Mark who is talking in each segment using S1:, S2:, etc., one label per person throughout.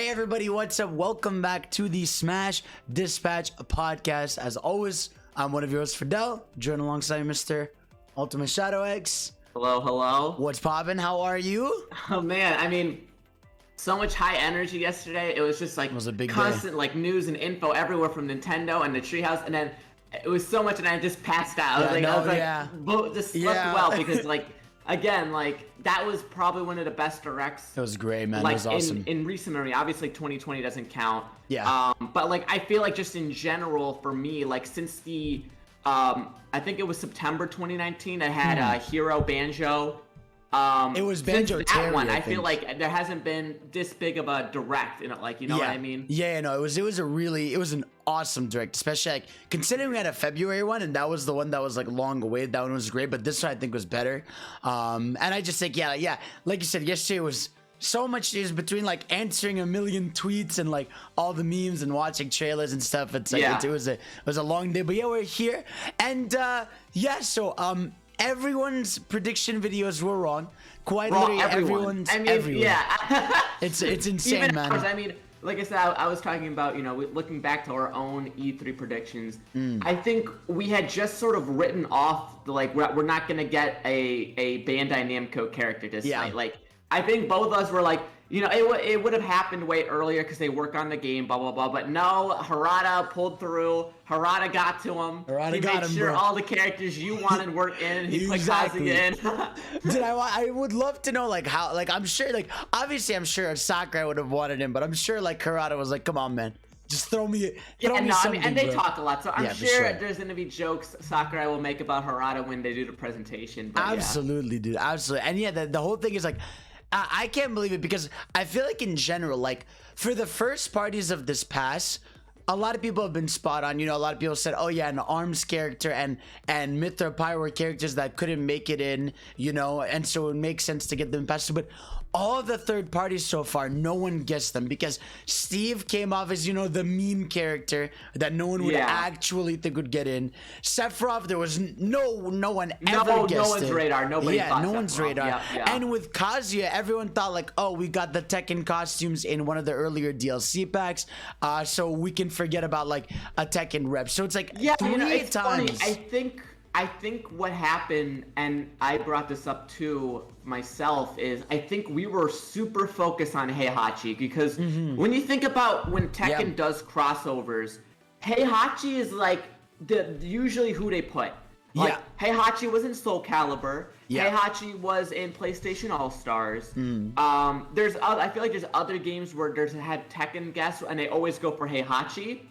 S1: Hey everybody, what's up? Welcome back to the Smash Dispatch podcast. As always, I'm one of yours, Fidel, joined alongside Mr. Ultimate Shadow X.
S2: Hello, hello.
S1: What's poppin'? How are you?
S2: Oh man, I mean, so much high energy yesterday. It was just like
S1: It was a big
S2: constant
S1: day.
S2: like news and info everywhere from Nintendo and the Treehouse, and then it was so much, and I just passed out. Just slept well because like again, like that was probably one of the best directs.
S1: It was great, man.
S2: Like,
S1: it was awesome.
S2: in recent memory. Obviously 2020 doesn't count.
S1: Yeah.
S2: But like I feel like just in general for me, like since the I think it was September 2019, I had Hero Banjo.
S1: It was Banjo
S2: since
S1: Terry,
S2: that one,
S1: I
S2: I feel
S1: think.
S2: like there hasn't been this big of a direct, you know, like you know what I mean?
S1: Yeah, no, it was an awesome direct, especially like considering we had a February one and that was the one that was like long awaited. That one was great, but this one I think was better. And I just think, yeah, like you said, yesterday was so much news between like answering a million tweets and like all the memes and watching trailers and stuff. It's like it was a long day, but yeah, we're here and everyone's prediction videos were wrong. Quite literally everyone's.
S2: I mean,
S1: everyone.
S2: yeah.
S1: It's insane,
S2: even
S1: man.
S2: ours, I mean, like I said, I was talking about, you know, looking back to our own E3 predictions. I think we had just sort of written off the, like we're not gonna get a Bandai Namco character this night. Like I think both of us were like, you know, it would have happened way earlier because they work on the game, blah blah blah. But no, Harada pulled through. Harada got to him. He made sure all the characters you wanted were in. And he put Kazuya in.
S1: Dude, I would love to know like how, like I'm sure, like obviously I'm sure Sakurai would have wanted him, but I'm sure like Harada was like, come on, man. Just throw me something,
S2: I mean, and they
S1: bro.
S2: talk a lot, so I'm sure,
S1: sure
S2: there's gonna be jokes Sakurai will make about Harada when they do the presentation. But
S1: absolutely, dude, absolutely. And yeah, the whole thing is like, I can't believe it because I feel like in general, like for the first parties of this pass, a lot of people have been spot on. You know, a lot of people said, oh yeah, an ARMS character and Mithra Pyre were characters that couldn't make it in, you know, and so it makes sense to get them past. But all the third parties so far, no one guessed them because Steve came off as, you know, the meme character that no one would actually think would get in. Sephiroth, there was no one ever guessed
S2: no one's
S1: it.
S2: radar. Nobody thought
S1: no one's
S2: Sephiroth.
S1: radar. And with Kazuya, everyone thought like, oh, we got the Tekken costumes in one of the earlier DLC packs, so we can forget about like a Tekken rep. So it's like
S2: you know,
S1: three
S2: it's
S1: times.
S2: Funny. I think what happened, and I brought this up too myself, is I think we were super focused on Heihachi because when you think about when Tekken does crossovers, Heihachi is like usually who they put. Like, Heihachi was in Soul Calibur. Heihachi was in PlayStation All Stars. I feel like there's other games where there's had Tekken guests, and they always go for Heihachi.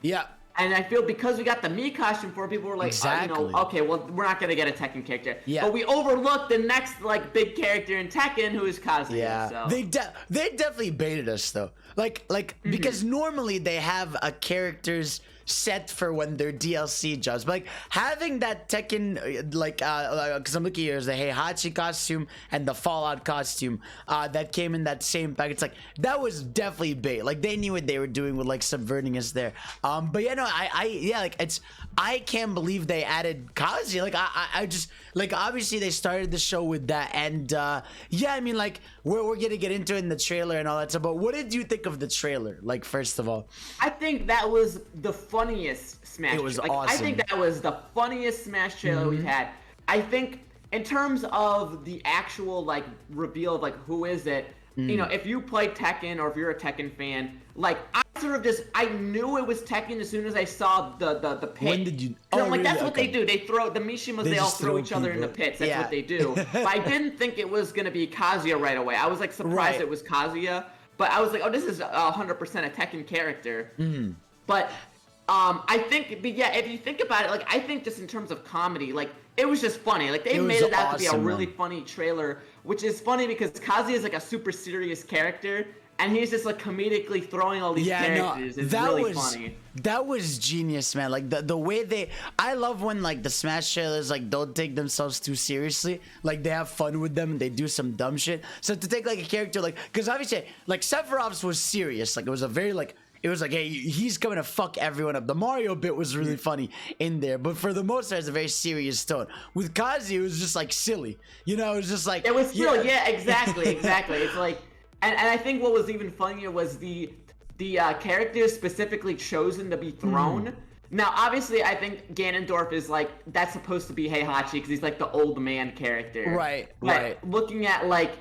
S2: And I feel because we got the Mii costume for, people were like, you know, okay, well, we're not gonna get a Tekken character. But we overlooked the next like big character in Tekken, who is Kazuya. So.
S1: They definitely baited us though. Like because normally they have a character's set for when their DLC drops. But like having that Tekken, because I'm looking here, there's the Heihachi costume and the Fallout costume that came in that same pack. It's like that was definitely bait. Like they knew what they were doing with like subverting us there. But yeah, no, I can't believe they added Kazuya. Like I just like obviously they started the show with that, and yeah, I mean like we're gonna get into it in the trailer and all that stuff. But what did you think of the trailer? Like first of all,
S2: I think that was the funniest Smash.
S1: It was
S2: awesome. I think that was the funniest Smash trailer we've had. I think in terms of the actual like reveal of like who is it, you know, if you play Tekken or if you're a Tekken fan, like I knew it was Tekken as soon as I saw the pit.
S1: When did you?
S2: I'm like, that's what they do. They throw the Mishimas. They all throw each other in the pits. That's what they do. But I didn't think it was gonna be Kazuya right away. I was like surprised it was Kazuya, but I was like, oh, this is 100% a Tekken character. But I think, but yeah, if you think about it, like I think just in terms of comedy, like it was just funny. Like they made it out to be a really funny trailer, which is funny because Kazuya is like a super serious character, and he's just like comedically throwing all these characters. It's really funny.
S1: That was genius, man. Like the way I love when like the Smash trailers like don't take themselves too seriously. Like they have fun with them and they do some dumb shit. So to take like a character like, because obviously like Sephiroth's was serious. Like it was a very like. It was like, hey, he's coming to fuck everyone up. The Mario bit was really funny in there, but for the most part, it's a very serious tone. With Kazuya, it was just like silly. You know, it was just like...
S2: It was silly, yeah, exactly. It's like... And I think what was even funnier was the characters specifically chosen to be thrown. Now, obviously, I think Ganondorf is like, that's supposed to be Heihachi because he's like the old man character.
S1: Right,
S2: but
S1: right.
S2: Looking at like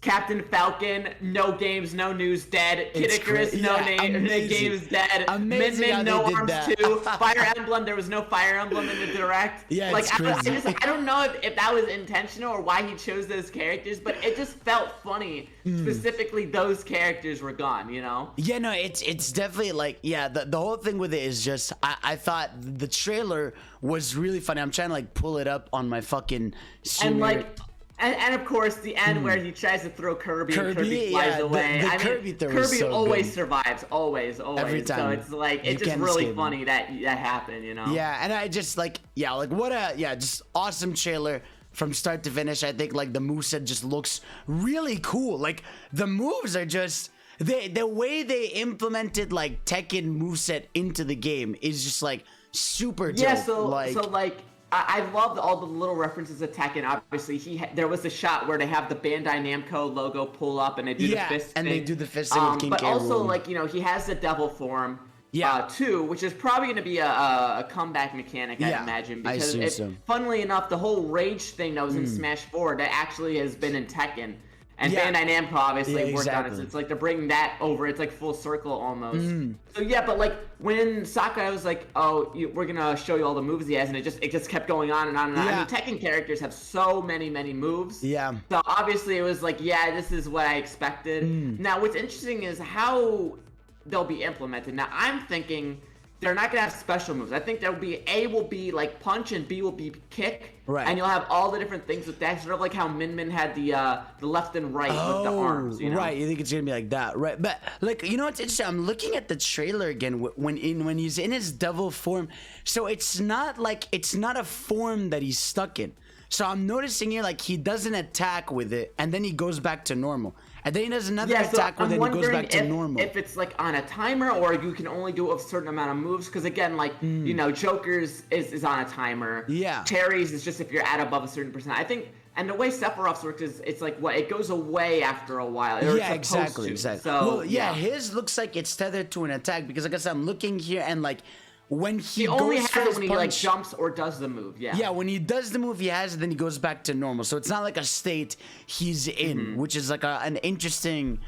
S2: Captain Falcon, no games, no news, dead. Kid Icarus, no games, dead.
S1: Amazing
S2: Min
S1: how
S2: no
S1: they did
S2: arms
S1: that.
S2: too. Fire Emblem, there was no Fire Emblem in the direct.
S1: Yeah,
S2: like
S1: it's crazy.
S2: I don't know if that was intentional or why he chose those characters, but it just felt funny. Specifically, those characters were gone. You know?
S1: Yeah, no, it's definitely like, yeah, the whole thing with it is just I thought the trailer was really funny. I'm trying to like pull it up on my fucking
S2: and like. And of course, the end where he tries to throw Kirby and Kirby flies away. Kirby
S1: so
S2: always
S1: good.
S2: survives, always.
S1: Every time.
S2: So it's like, it's just really funny that happened, you know?
S1: Yeah, and I just like, what a, just awesome trailer from start to finish. I think like the moveset just looks really cool. Like the moves are just, the way they implemented like Tekken moveset into the game is just like super dope.
S2: Yeah, so like, I loved all the little references to Tekken. Obviously, there was a shot where they have the Bandai Namco logo pull up and they do the fist
S1: and
S2: thing.
S1: they do the fist thing with King
S2: But
S1: K.
S2: also,
S1: Rool.
S2: like, you know, he has the devil form.
S1: Yeah.
S2: Too, which is probably going to be a comeback mechanic, I imagine.
S1: I
S2: Because
S1: assume so.
S2: Funnily enough, the whole rage thing that was in Smash 4 that actually has been in Tekken. And Bandai Namco obviously worked on it. So it's like they're bringing that over. It's like full circle almost. So yeah, but like when Sakurai was like, "Oh, we're gonna show you all the moves he has," and it just kept going on and on and on. I mean, Tekken characters have so many moves.
S1: Yeah.
S2: So obviously it was like, yeah, this is what I expected. Now what's interesting is how they'll be implemented. Now I'm thinking they're not gonna have special moves. I think there'll be A will be like punch and B will be kick.
S1: Right.
S2: And you'll have all the different things with that, sort of like how Min had the left and right with the arms. You know?
S1: Right. You think it's gonna be like that, right? But like, you know what's interesting? I'm looking at the trailer again when he's in his devil form. So it's not a form that he's stuck in. So I'm noticing here like he doesn't attack with it, and then he goes back to normal. And then he does another attack with it and goes back to normal.
S2: If it's like on a timer or you can only do a certain amount of moves. Because again, like, you know, Joker's is on a timer.
S1: Yeah.
S2: Terry's is just if you're at above a certain percent. I think, and the way Sephiroth's works is it's like it goes away after a while.
S1: Yeah, exactly.
S2: So,
S1: well, his looks like it's tethered to an attack because like I said, I'm looking here and like when he
S2: only
S1: goes
S2: has
S1: for
S2: it when he like jumps or does the move. Yeah,
S1: when he does the move he has it, then he goes back to normal. So it's not like a state he's in, which is like an interesting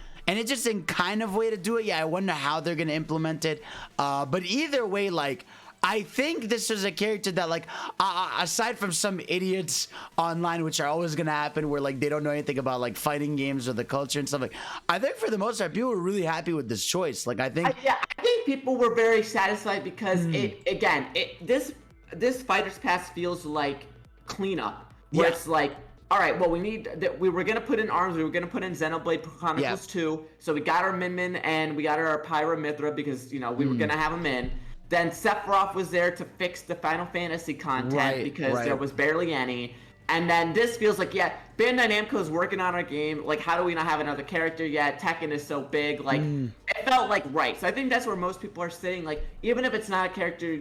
S1: kind of way to do it. Yeah, I wonder how they're gonna implement it. But either way, like, I think this is a character that, like, aside from some idiots online, which are always gonna happen, where like they don't know anything about like fighting games or the culture and stuff, like, I think for the most part people were really happy with this choice. Like, I think
S2: I think people were very satisfied because this Fighter's Pass feels like cleanup, where it's like, all right, well, we were gonna put in arms, we were gonna put in Xenoblade Chronicles 2, so we got our Min and we got our Pyra Mithra because, you know, we were gonna have them in. Then Sephiroth was there to fix the Final Fantasy content because there was barely any. And then this feels like, Bandai Namco is working on our game. Like, how do we not have another character yet? Tekken is so big. Like, it felt like right. So I think that's where most people are sitting. Like, even if it's not a character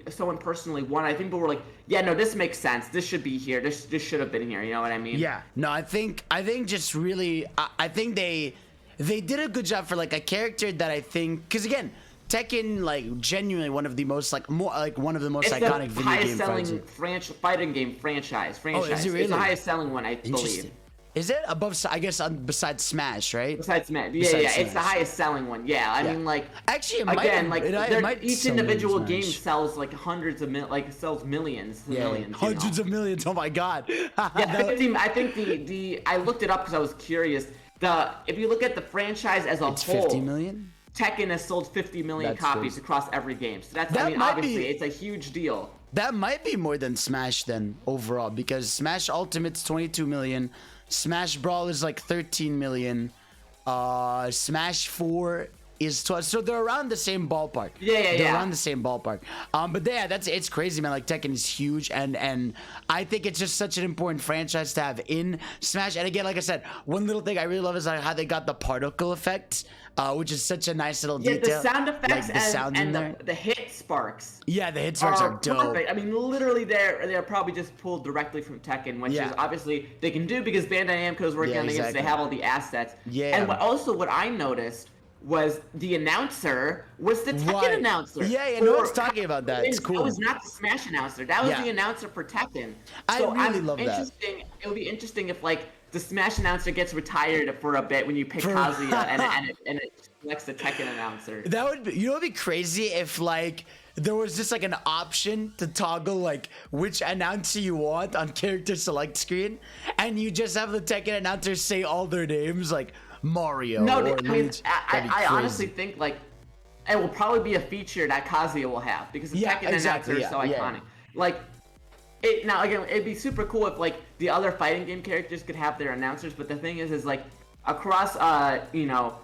S2: someone personally wanted, I think people were like, yeah, no, this makes sense. This should be here. This should have been here. You know what I mean?
S1: Yeah. No, I think just really, I think they did a good job for like a character that I think, because again, Tekken, like, genuinely one of the most one of the most iconic video game
S2: fighting fighting game franchise.
S1: Oh, is it really?
S2: It's the highest selling one, I believe.
S1: Is it above? I guess besides Smash, right?
S2: Besides Smash, it's the highest selling one. Yeah, I mean, like,
S1: actually,
S2: each individual game sells like hundreds of sells millions,
S1: hundreds of millions. Oh my god!
S2: I think I looked it up because I was curious. If you look at the franchise as a whole,
S1: 50 million.
S2: Tekken has sold 50 million copies across every game. So obviously, it's a huge deal.
S1: That might be more than Smash then overall, because Smash Ultimate's 22 million, Smash Brawl is like 13 million, Smash 4 is 12, so they're around the same ballpark. They're around the same ballpark. But yeah, it's crazy, man. Like, Tekken is huge, and I think it's just such an important franchise to have in Smash. And again, like I said, one little thing I really love is like how they got the particle effect, which is such a nice little detail.
S2: The sound effects
S1: like the sound
S2: and
S1: in
S2: the hit sparks.
S1: Yeah, the hit sparks are dope.
S2: Perfect. I mean, literally, they're probably just pulled directly from Tekken, which is obviously they can do because Bandai Namco is working on the game, so they have all the assets.
S1: Yeah.
S2: And what I noticed was the announcer was the Tekken announcer.
S1: Yeah, no one's talking about that. It's cool.
S2: That was not the Smash announcer. That was the announcer for Tekken. So
S1: I really love that.
S2: It would be interesting if like the Smash announcer gets retired for a bit when you pick Kazuya and it selects the Tekken announcer.
S1: That would be, it'd be crazy if like there was just like an option to toggle like which announcer you want on character select screen, and you just have the Tekken announcers say all their names like Mario.
S2: No,
S1: or
S2: I mean, I honestly think like it will probably be a feature that Kazuya will have because the Tekken announcer is so iconic. Like, now again, it'd be super cool if like the other fighting game characters could have their announcers, but the thing is like across you know,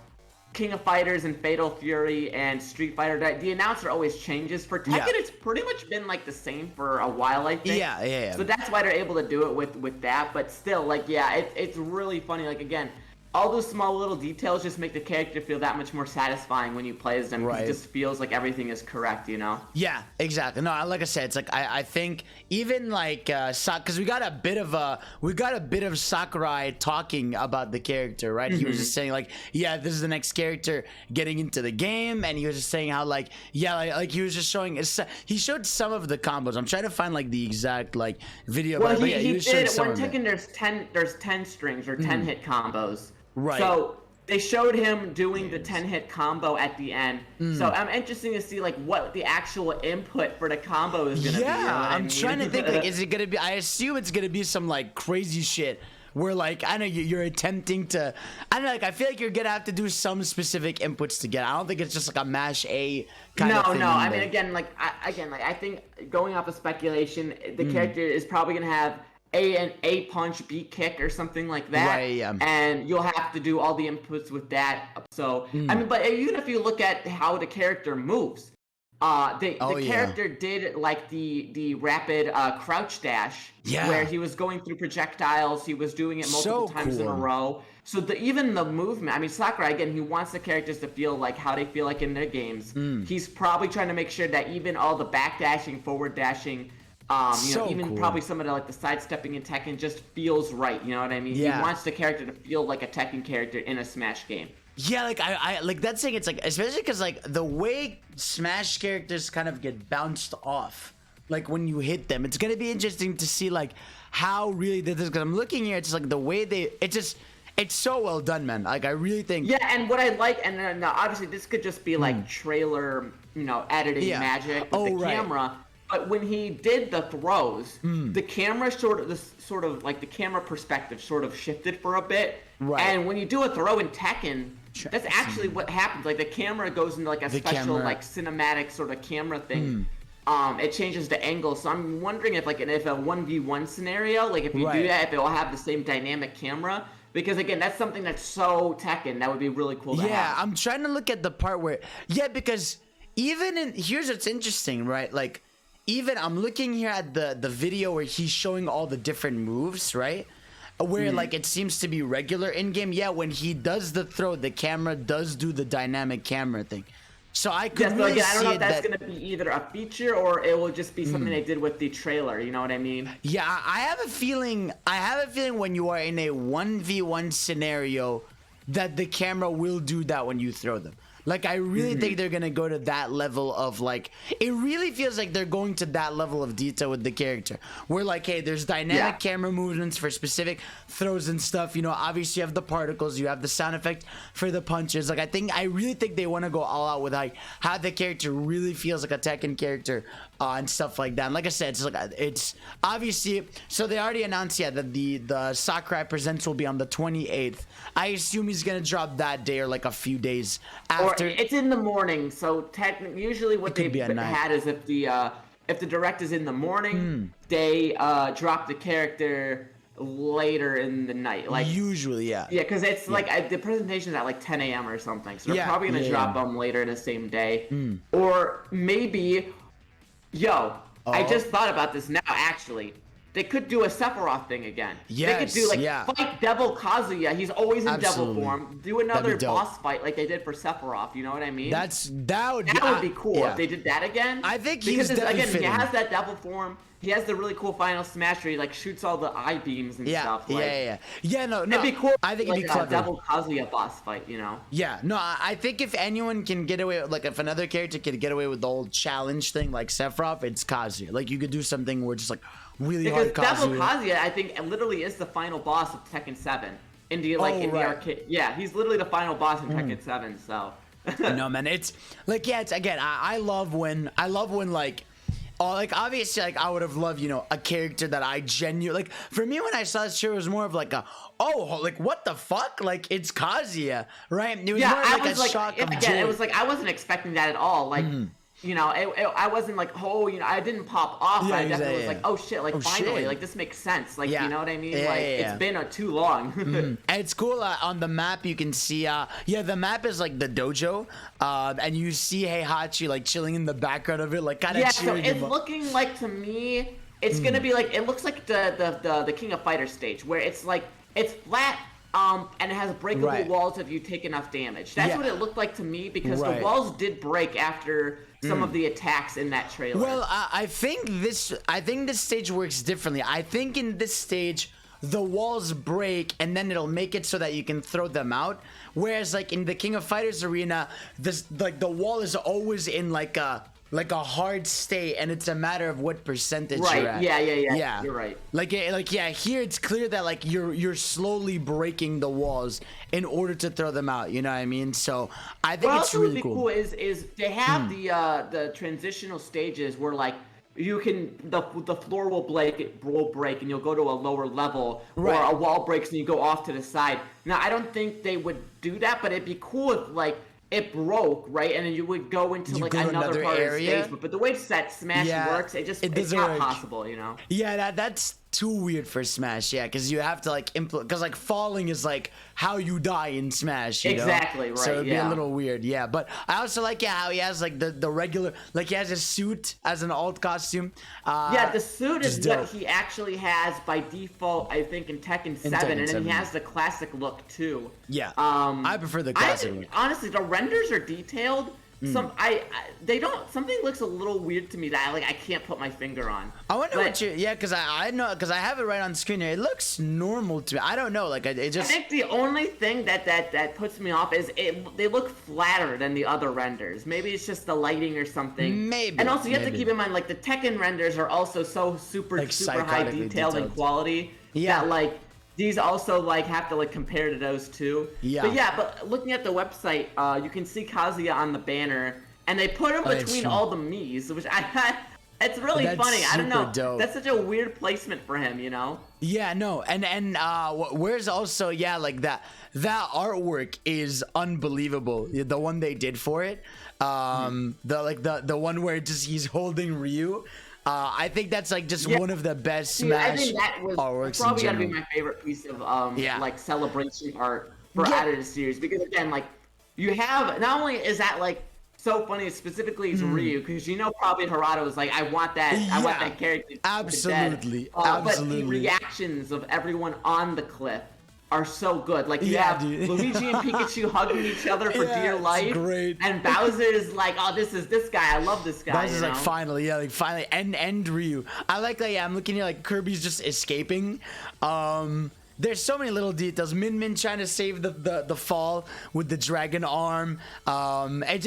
S2: King of Fighters and Fatal Fury and Street Fighter, the announcer always changes. For Tekken, it's pretty much been like the same for a while, I think.
S1: Yeah.
S2: So that's why they're able to do it with that. But still, like, it's really funny. Like again, all those small little details just make the character feel that much more satisfying when you play as them. Right. It just feels like everything is correct, you know?
S1: Yeah, exactly. No, like I said, it's like I think even like because we got a bit of Sakurai talking about the character, right? He was just saying like, yeah, this is the next character getting into the game, and he was just saying how like, yeah, like he was just showing. He showed some of the combos. I'm trying to find like the exact like video.
S2: Well, he did. When Tekken, there's 10 strings or 10 hit combos.
S1: Right.
S2: So they showed him doing the 10-hit combo at the end. So I'm interested to see like what the actual input for the combo is gonna be.
S1: Yeah, I'm trying to think like, is it gonna be? I assume it's gonna be some like crazy shit where like I know you're attempting to. I don't know. Like I feel like you're gonna have to do some specific inputs to get. I don't think it's just like a mash A kind of thing.
S2: No. I mean, again, I think going off of speculation, the character is probably gonna have an A punch, B kick, or something like that.
S1: Right, yeah.
S2: And you'll have to do all the inputs with that. So I mean, but even if you look at how the character moves, the character did like the rapid crouch dash, where he was going through projectiles. He was doing it multiple times in a row. So even the movement, I mean, Sakurai, again, he wants the characters to feel like how they feel like in their games. He's probably trying to make sure that even all the back dashing, forward dashing, probably some of the like the sidestepping in Tekken just feels right. You know what I mean? He wants the character to feel like a Tekken character in a Smash game.
S1: Yeah, like I like that thing. It's like especially because like the way Smash characters kind of get bounced off, like when you hit them, it's gonna be interesting to see like how really this is. Because I'm looking here, it's like the way it's so well done, man. Like I really think.
S2: Yeah, and what I like, and obviously this could just be like trailer, editing magic with the camera. But when he did the throws, the camera sort of like the camera perspective sort of shifted for a bit. Right. And when you do a throw in Tekken, that's actually what happens. Like the camera goes into like a special like cinematic sort of camera thing. It changes the angle. So I'm wondering if like if a 1v1 scenario, like if you do that, if it will have the same dynamic camera. Because again, that's something that's so Tekken. That would be really cool to have.
S1: Yeah, I'm trying to look at the part where because even here's what's interesting, right? Like even I'm looking here at the video where he's showing all the different moves, right? Where like it seems to be regular in game. Yeah, when he does the throw, the camera does do the dynamic camera thing. So I could really
S2: I don't know if that's
S1: that...
S2: gonna be either a feature or it will just be something they did with the trailer. You know what I mean?
S1: Yeah, I have a feeling when you are in a 1v1 scenario that the camera will do that when you throw them. Like, I really think they're going to go to that level of, like, it really feels like they're going to that level of detail with the character. Where, like, hey, there's dynamic camera movements for specific throws and stuff. You know, obviously you have the particles, you have the sound effect for the punches. Like, I really think they want to go all out with, like, how the character really feels like a Tekken character and stuff like that. And like I said, it's obviously, so they already announced, that the Sakurai Presents will be on the 28th. I assume he's going to drop that day or, like, a few days after.
S2: It's in the morning, so technically, usually what they've had is if the direct is in the morning, they drop the character later in the night. Like
S1: usually, yeah,
S2: because it's like the presentation is at like 10 a.m. or something, so they're probably gonna drop them later in the same day, or maybe, I just thought about this now. Actually, they could do a Sephiroth thing again. They could do fight Devil Kazuya. He's always in devil form. Do another boss fight like they did for Sephiroth. You know what I mean?
S1: That would
S2: be cool if they did that again.
S1: I think
S2: because
S1: he's definitely
S2: he has that devil form. he has the really cool final smash where he like shoots all the eye beams and stuff. Like,
S1: yeah. No,
S2: it'd be cool.
S1: I think
S2: like
S1: it'd be clever.
S2: A Devil Kazuya boss fight, you know?
S1: Yeah, no, I think if anyone can get away, like if another character can get away with the whole challenge thing, like Sephiroth, it's Kazuya. Like you could do something where just like really hard
S2: Because
S1: Kazuya.
S2: Devil Kazuya, I think, literally is the final boss of Tekken 7. In the in the arcade. Yeah, he's literally the final boss in Tekken 7. So.
S1: No, man, it's like it's again. I love when like. Oh, like obviously, like I would have loved, you know, a character that I genuinely like. For me, when I saw this show, it was more of like a, oh, like what the fuck? Like it's Kazuya, right? It was more of like a shock of joy.
S2: It was like I wasn't expecting that at all. Like, you know, I wasn't like, oh, you know, I didn't pop off.
S1: Yeah,
S2: I definitely was like, oh shit, like finally, like this makes sense. Like, you know what I mean? Like it's been too long.
S1: And it's cool on the map. You can see, the map is like the dojo, and you see Heihachi like chilling in the background of it, like kind of cheering.
S2: So it's looking like to me, it's gonna be like it looks like the King of Fighters stage where it's like it's flat. And it has breakable walls if you take enough damage. That's what it looked like to me because the walls did break after some of the attacks in that trailer.
S1: Well, I think this stage works differently. I think in this stage the walls break and then it'll make it so that you can throw them out. Whereas like in the King of Fighters arena, this like the wall is always in like a hard state, and it's a matter of what percentage you're at.
S2: Yeah. You're right.
S1: Here it's clear that like you're slowly breaking the walls in order to throw them out. You know what I mean? So I think it's really cool.
S2: What would be cool is they have the transitional stages where like you can the floor will break and you'll go to a lower level, or a wall breaks and you go off to the side. Now I don't think they would do that, but it'd be cool if like it broke, right? And then you would go into like another part area. Of the stage. But the way Smash works, it's not possible, you know?
S1: Yeah, that's too weird for Smash, because you have to like because like falling is like how you die in Smash, you know?
S2: Right.
S1: So it'd be a little weird, But I also like how he has like the regular, like he has a suit as an alt costume.
S2: The suit is what he actually has by default, I think, in Tekken 7, and then he has the classic look too.
S1: Yeah, I prefer the classic look.
S2: Honestly, the renders are detailed. Something looks a little weird to me that I can't put my finger on.
S1: I wonder because I know, because I have it right on screen here. It looks normal to me. I don't know, like it just.
S2: I think the only thing that puts me off is they look flatter than the other renders. Maybe it's just the lighting or something.
S1: Maybe.
S2: And also you have to keep in mind like the Tekken renders are also so super high detailed and quality. Yeah. That like. These also like have to like compare to those two. But looking at the website, you can see Kazuya on the banner, and they put him between all the Miis, which it's really funny. I don't know.
S1: Dope.
S2: That's such a weird placement for him, you know?
S1: Yeah, no, and where's also like that artwork is unbelievable. The one they did for it, the one where he's holding Ryu. I think that's like just one of the best Smash
S2: I think that was
S1: artworks
S2: probably
S1: in
S2: gotta
S1: general.
S2: be my favorite piece of like celebration art for out of the series, because again, like you have not only is that like so funny specifically it's Ryu, because you know probably Harada was like, I want that character.
S1: Absolutely.
S2: But the reactions of everyone on the cliff are so good. Like you have Luigi and Pikachu hugging each other for dear life.
S1: Great.
S2: And Bowser is like, oh, this is this guy. I love this guy.
S1: Bowser's like finally, and Ryu. I like that. I'm looking here like Kirby's just escaping. There's so many little details. Min trying to save the fall with the dragon arm. It's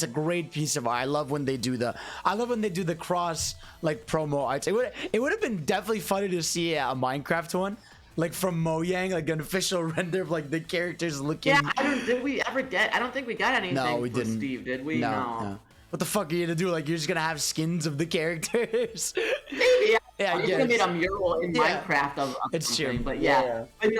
S1: a great piece of art. I love when they do the cross like promo arts. It would have been definitely funny to see a Minecraft one. Like from Mojang, like an official render of like the characters looking.
S2: Yeah, I don't think we got anything for Steve, did we? No.
S1: What the fuck are you gonna do? Like you're just gonna have skins of the characters?
S2: Maybe. Yeah, you're gonna make a mural in Minecraft of
S1: it's
S2: something.
S1: True.
S2: But but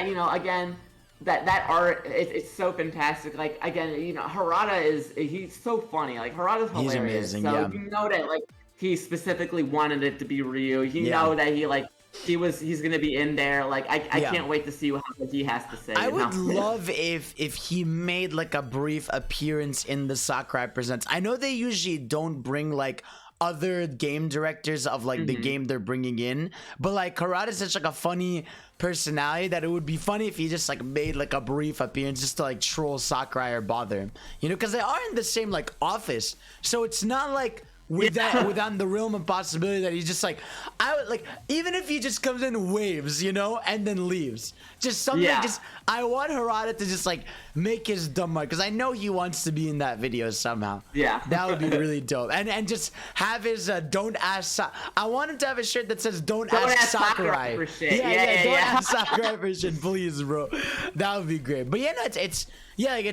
S2: you know, again, that art, it's so fantastic. Like again, you know, Harada he's so funny. Like Harada's hilarious. He's amazing. So you know that like he specifically wanted it to be Ryu. You know that he's gonna be in there. Like I can't wait to see what he has to say.
S1: I would love if he made like a brief appearance in the Sakurai Presents. I know they usually don't bring like other game directors of like the game they're bringing in, but like Harada's such like a funny personality that it would be funny if he just like made like a brief appearance just to like troll Sakurai or bother him, you know, because they are in the same like office, so it's not like with that, within the realm of possibility that he's just like, I would like, even if he just comes in waves, you know, and then leaves, just something. Just I want Harada to just like make his dumb mark, because I know he wants to be in that video somehow.
S2: Yeah,
S1: that would be really dope. And just have his don't ask. I want him to have a shirt that says "Don't ask Sakurai."
S2: For shit.
S1: Don't ask Sakurai for shit, please, bro. That would be great. But yeah, no, it's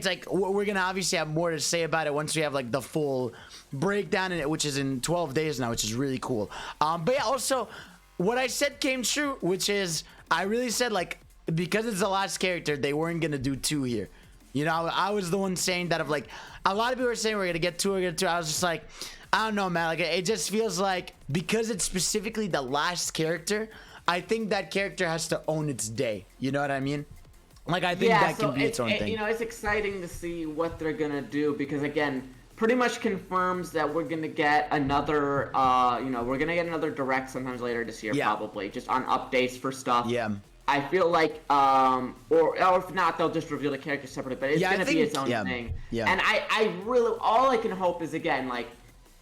S1: like we're gonna obviously have more to say about it once we have like the full breakdown in it, which is in 12 days now, which is really cool. But yeah, also what I said came true, which is I really said like, because it's the last character, they weren't gonna do 2 here. You know, I was the one saying that, of like, a lot of people were saying we're gonna get 2, we're gonna get 2. I was just like, I don't know, man. Like, it just feels like, because it's specifically the last character, I think that character has to own its day. You know what I mean? Like, I think that can be its own thing.
S2: You know, it's exciting to see what they're gonna do, because again, pretty much confirms that we're gonna get another, you know, we're gonna get another direct sometimes later this year, probably, just on updates for stuff.
S1: Yeah.
S2: I feel like, or if not, they'll just reveal the character separately, but it's gonna be its own thing. Yeah. And I really, all I can hope is, again, like,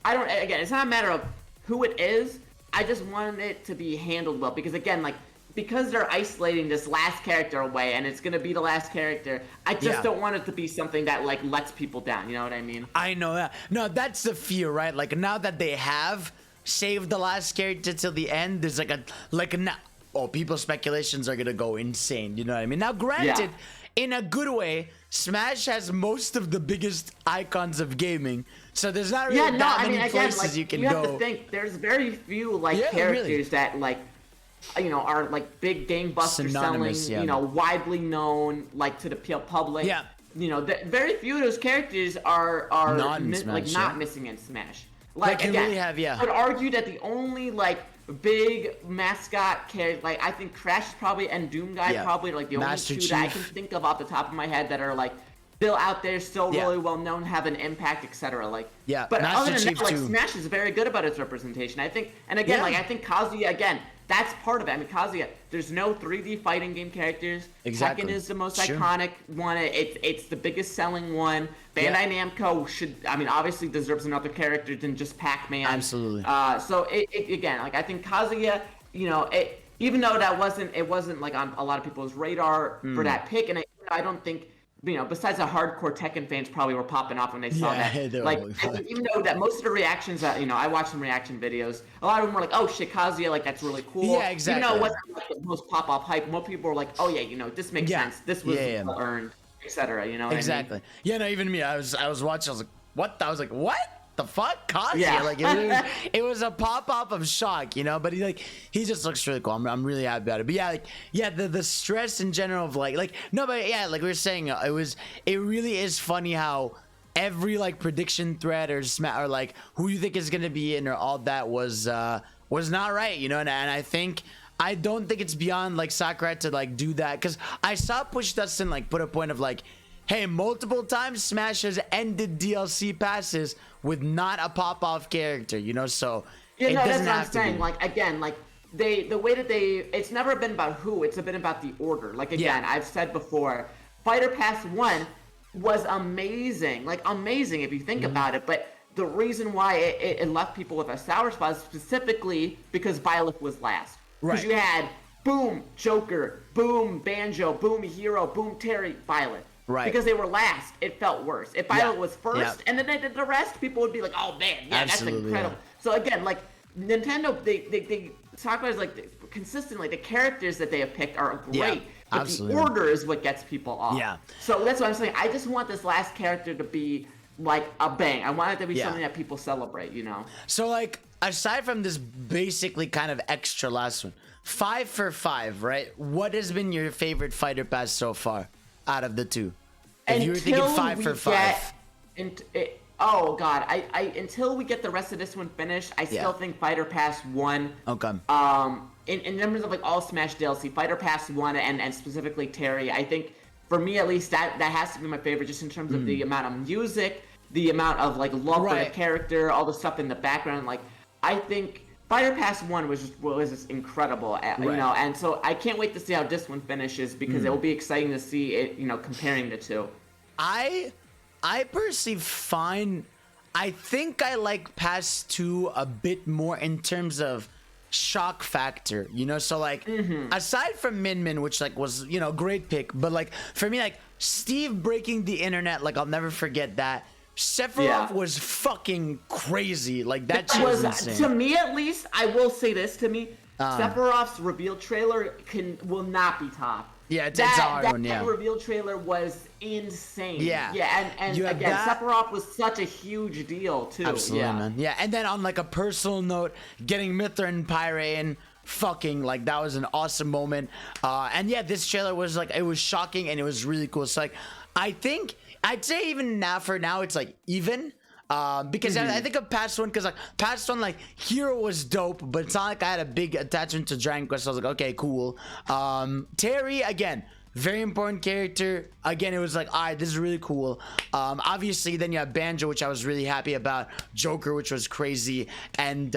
S2: it's not a matter of who it is. I just want it to be handled well, because again, like, because they're isolating this last character away, and it's gonna be the last character, I just don't want it to be something that like lets people down. You know what I mean?
S1: I know that. No, that's the fear, right? Like, now that they have saved the last character till the end, there's people's speculations are gonna go insane. You know what I mean? Now, granted, in a good way, Smash has most of the biggest icons of gaming, so there's not really that many places
S2: like,
S1: you can
S2: go.
S1: You
S2: have to think there's very few characters that like, you know, are like big gangbusters selling, you know, widely known like to the public. Yeah. You know, very few of those characters are not missing in Smash. Like again, really have, I would argue that the only like big mascot character, like I think Crash probably and Doom Guy probably like the only 2 that I can think of off the top of my head that are like still out there, still really well known, have an impact, etc. Like, but
S1: Master
S2: other than
S1: Chief
S2: that, like
S1: too.
S2: Smash is very good about its representation. I think, and again, like I think Kazuya again. That's part of it. I mean, Kazuya, there's no 3D fighting game characters. Exactly. Tekken is the most iconic one. It's the biggest selling one. Bandai Namco obviously deserves another character than just Pac-Man.
S1: Absolutely.
S2: So again, like I think Kazuya, you know, even though it wasn't like on a lot of people's radar for that pick, and I don't think, you know, besides the hardcore Tekken fans probably were popping off when they saw that. Like, even though that most of the reactions that, you know, I watched some reaction videos, a lot of them were like, oh shit, Kazuya, like that's really cool.
S1: Yeah, exactly.
S2: You know, what's like the most pop-off hype? More people were like, oh yeah, you know, this makes sense. This was well earned, etc. You know what I mean?
S1: Yeah, no, even me, I was watching, I was like, what? I was like, what? The fuck, Kazuya?
S2: Yeah.
S1: Like it was a pop up of shock, you know. But he just looks really cool. I'm really happy about it. But the stress in general of like like we were saying, it really is funny how every like prediction thread or like who you think is gonna be in or all that was not right, you know. And I don't think it's beyond like Sakurai to like do that, because I saw Push Dustin like put a point of like, hey, multiple times Smash has ended DLC passes with not a pop-off character, you know, so it doesn't have to be.
S2: Like, again, like, the way that it's never been about who, it's been about the order. Like, again, I've said before, Fighter Pass 1 was amazing. Like, amazing if you think about it, but the reason why it left people with a sour spot is specifically because Violet was last. Because you had, boom, Joker, boom, Banjo, boom, Hero, boom, Terry, Violet. Right. Because they were last, it felt worse. If Violet was first, and then they did the rest, people would be like, "Oh man, that's incredible." So again, like Nintendo, they Sakura's like consistently the characters that they have picked are great, but the order is what gets people off. Yeah. So that's what I'm saying. I just want this last character to be like a bang. I want it to be something that people celebrate. You know.
S1: So like, aside from this basically kind of extra last one, 5 for 5, right? What has been your favorite Fighter Pass so far? Out of the 2, if you were thinking 5 for 5.
S2: Oh god, I until we get the rest of this one finished, I still think Fighter Pass 1.
S1: Okay.
S2: In terms of like all Smash DLC, Fighter Pass 1 and specifically Terry, I think for me at least that has to be my favorite, just in terms of the amount of music, the amount of like love for the character, all the stuff in the background. Like, I think Fighter Pass 1 was just incredible, you know, and so I can't wait to see how this one finishes, because it will be exciting to see it, you know, comparing the two.
S1: I personally find I think I like Pass 2 a bit more in terms of shock factor, you know. So like, aside from Min Min, which like was, you know, great pick, but like for me, like Steve breaking the internet, like I'll never forget that. Sephiroth was fucking crazy. Like that shit was insane.
S2: To me at least, I will say this to me. Sephiroth's reveal trailer will not be topped.
S1: Yeah, it's a hard one, yeah.
S2: That reveal trailer was insane.
S1: Yeah.
S2: Yeah, and again, Sephiroth was such a huge deal, too.
S1: Absolutely, man. Yeah, and then on like a personal note, getting Mithra and Pyre in, fucking, like, that was an awesome moment. And yeah, this trailer was like, it was shocking and it was really cool. So like, I think, I'd say even now, for now, it's like even. Because I think of Past 1, because like Past 1, like Hero was dope, but it's not like I had a big attachment to Dragon Quest. So I was like, okay, cool. Terry, again, very important character. Again, it was like, all right, this is really cool. Obviously, then you have Banjo, which I was really happy about. Joker, which was crazy, and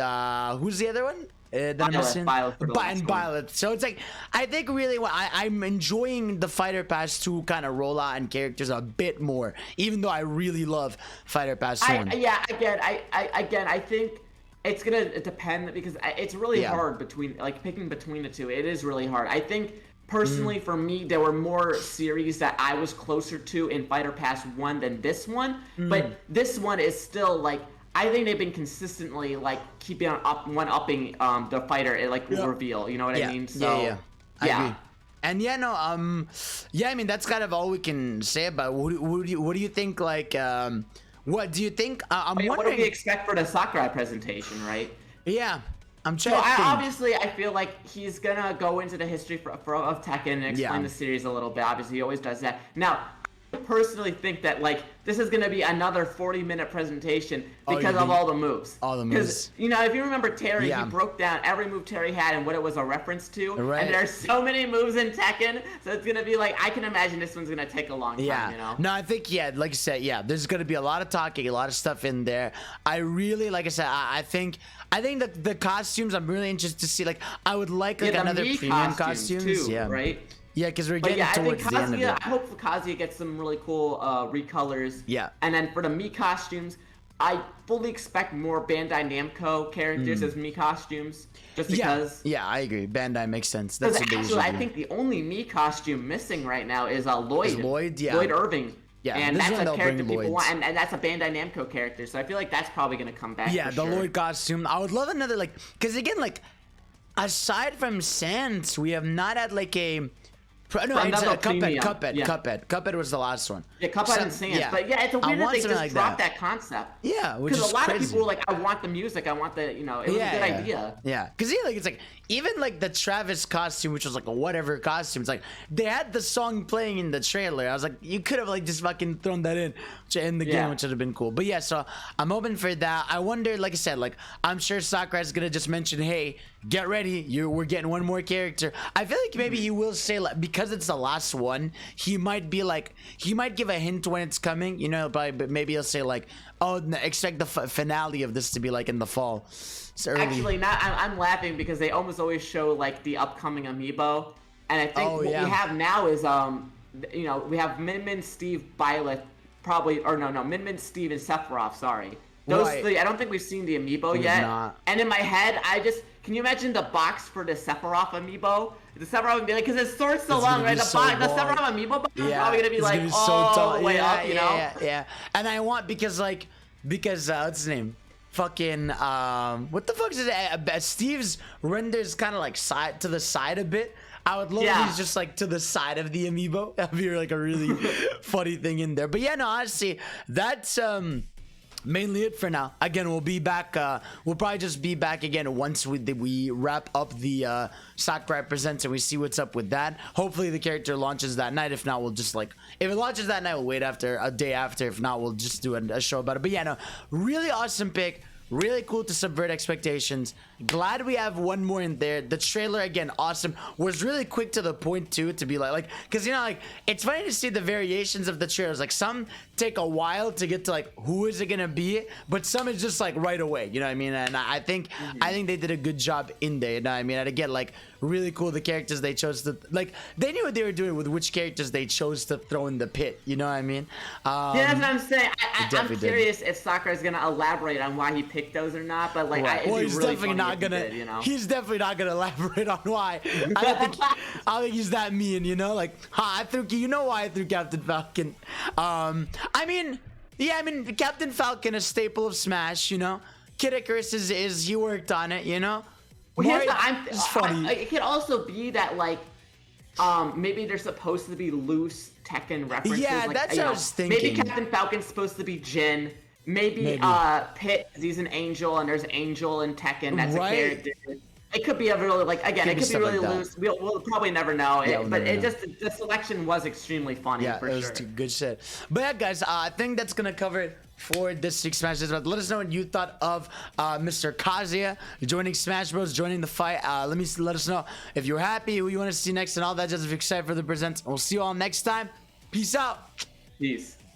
S1: who's the other one? Violet. So it's like, I think really what I'm enjoying the Fighter Pass 2 kind of rollout and characters a bit more, even though I really love Fighter Pass 1.
S2: I think it's gonna depend, because it's really hard picking between the two. It is really hard. I think personally for me, there were more series that I was closer to in Fighter Pass 1 than this one, but this one is still like, I think they've been consistently like keeping on one-upping the fighter reveal. You know what I mean? So,
S1: I agree. And yeah, no, I mean that's kind of all we can say about it. What do you think? Like, what do you think? I'm wondering.
S2: What do we expect for the Sakurai presentation, right?
S1: Yeah, I'm trying.
S2: So obviously, I feel like he's gonna go into the history of Tekken and explain the series a little bit. Obviously, he always does that. Now, I personally think that like this is gonna be another 40-minute presentation because of all the moves.
S1: All the moves.
S2: Because you know, if you remember Terry, he broke down every move Terry had and what it was a reference to.
S1: Right.
S2: And there's so many moves in Tekken, so it's gonna be like, I can imagine this one's gonna take a long time. You know?
S1: No, I think like I said, there's gonna be a lot of talking, a lot of stuff in there. I really, like I said, I think that the costumes, I'm really interested to see. Like, I would like another premium costumes
S2: too, right?
S1: Yeah, because we're getting towards the end of it.
S2: I hope Kazuya gets some really cool recolors.
S1: Yeah.
S2: And then for the Mii costumes, I fully expect more Bandai Namco characters as Mii costumes, just because.
S1: Yeah, I agree. Bandai makes sense. That's what they usually do.
S2: I think the only Mii costume missing right now is Lloyd.
S1: Lloyd
S2: Irving.
S1: Yeah,
S2: and that's a character people want, and that's a Bandai Namco character, so I feel like that's probably gonna come back.
S1: Yeah, the Lloyd costume. I would love another, like, because again, like, aside from Sans, we have not had like a. No, it's Cuphead was the last one.
S2: Yeah, Cuphead and Sans. But yeah, it's a weird that they just dropped that concept.
S1: Yeah, which is
S2: because a lot
S1: crazy.
S2: of people were like, I want the music, I want the, you know, it was a good idea.
S1: Yeah, because like it's like even like the Travis costume, which was like a whatever costume. It's like they had the song playing in the trailer. I was like, you could have like just fucking thrown that in the game, which would have been cool. But yeah, so I'm hoping for that. I wonder, like I said, like I'm sure Sakurai's gonna just mention, hey, get ready, we're getting one more character. I feel like maybe he will say, like, because it's the last one, he might be like, he might give a hint when it's coming, you know, but maybe he'll say like, oh, expect the finale of this to be like in the fall.
S2: Actually, I'm laughing because they almost always show like the upcoming amiibo, and I think what we have now is you know, we have Min Min, Steve, Violet, probably, or no, Min Min, Steve, and Sephiroth. Sorry, those three. I don't think we've seen the amiibo yet. And in my head, can you imagine the box for the Sephiroth amiibo? The Sephiroth amiibo, because his sword's so long, right? The Sephiroth amiibo box is probably gonna be like all the way up, you know?
S1: Yeah. And I want because what's his name? Fucking what the fuck is it? Steve's renders kind of like side to the side a bit. I would love if he's just like to the side of the amiibo. That'd be like a really funny thing in there. But yeah, no, honestly, that's mainly it for now. Again, we'll be back. We'll probably just be back again once we wrap up the Sakurai Presents and we see what's up with that. Hopefully the character launches that night. If not, we'll just like, if it launches that night, we'll wait a day after. If not, we'll just do a show about it. But yeah, no, really awesome pick. Really cool to subvert expectations. Glad we have one more in there. The trailer, again, awesome. Was really quick to the point too, to be like, because you know, like, it's funny to see the variations of the trailers. Like, some take a while to get to like who is it gonna be, but some is just like right away. You know what I mean? And I think they did a good job in there. You know what I mean? And again, like, really cool the characters they chose to, like, they knew what they were doing with which characters they chose to throw in the pit, you know what I mean?
S2: Yeah, that's what I'm saying. I'm
S1: did.
S2: curious if Sakura is gonna elaborate on why he picked those or not, but like,
S1: Well, he's
S2: really
S1: definitely not gonna.
S2: did, you know?
S1: He's definitely not gonna elaborate on why. I don't think he's that mean, you know. Like, I threw. You know why I threw Captain Falcon? I mean, Captain Falcon, a staple of Smash, you know. Kid Icarus is he worked on it, you know.
S2: Well,
S1: It's funny.
S2: It could also be that like, maybe they're supposed to be loose Tekken references.
S1: Yeah,
S2: like,
S1: that's what I was thinking.
S2: Maybe Captain Falcon's supposed to be Jin. Maybe. Pit, 'cause he's an angel, and there's Angel in Tekken. That's a character. It could be a really, like, again, it could be really loose. We'll probably never know. The selection was extremely funny.
S1: Yeah,
S2: for
S1: it was
S2: sure.
S1: good shit. But yeah, guys, I think that's gonna cover it for this week's Smash Bros. Let us know what you thought of Mr. Kazuya joining Smash Bros, joining the fight. Let us know if you're happy, who you want to see next, and all that. Just if you're excited for the presents. We'll see you all next time. Peace out.
S2: Peace.